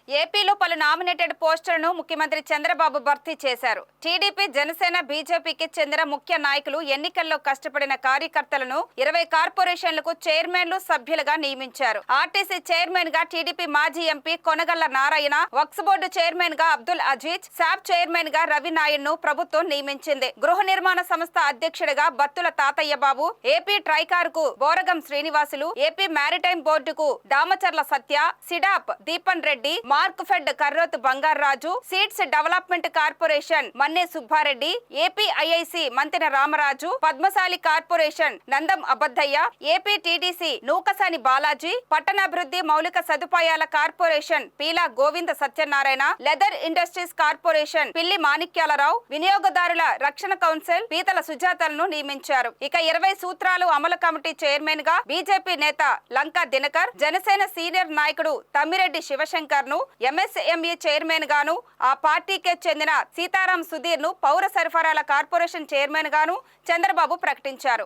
ఏపీలో పలు నామినేటెడ్ పోస్టులను ముఖ్యమంత్రి చంద్రబాబు భర్తీ చేశారు. టీడీపీ, జనసేన, బీజేపీకి చెందిన ముఖ్య నాయకులు ఎన్నికల్లో కష్టపడిన కార్యకర్తలను 20 కార్పొరేషన్లకు చైర్మన్లు, సభ్యులుగా నియమించారు. ఆర్టీసీ చైర్మన్ గా టీడీపీ మాజీ MP Konagalla Narayana, Waqf board chairman గా అబ్దుల్ అజీజ్, శాప్ చైర్మన్ గా రవి నాయుడును ప్రభుత్వం నియమించింది. గృహ నిర్మాణ సంస్థ అధ్యక్షుడిగా బత్తుల తాతయ్య బాబు, ఏపీ ట్రైకార్ కు బోరగం శ్రీనివాసులు, ఏపీ మారిటైమ్ బోర్డుకు Damacharla Satya, SEEDAP Deepan Reddy, Markfed Karroth Bangaraju, seeds development corporation Manne Subbareddy, APIIC Mantena Ramaraju, Padmasali corporation Nandam Abaddayya, AP TDC Nukasani Balaji, పట్టణాభివృద్ధి మౌలిక సదుపాయాల corporation Peela Govinda Satyanarayana, leather industries corporation Pilli Manikyalarao, వినియోగదారుల రక్షణ కౌన్సిల్ పీతల సుజాతలను నియమించారు. ఇక 20 సూత్రాలు అమలు కమిటీ చైర్మన్ గా బీజేపీ నేత లంకా దినకర్, జనసేన సీనియర్ నాయకుడు తమ్మిరెడ్డి శివశంకర్ ను, ఎంఎస్ఎంఈ చైర్మన్ గాను, ఆ పార్టీకే చెందిన సీతారాం సుధీర్ ను పౌర సరఫరాల కార్పొరేషన్ చైర్మన్ గాను చంద్రబాబు ప్రకటించారు.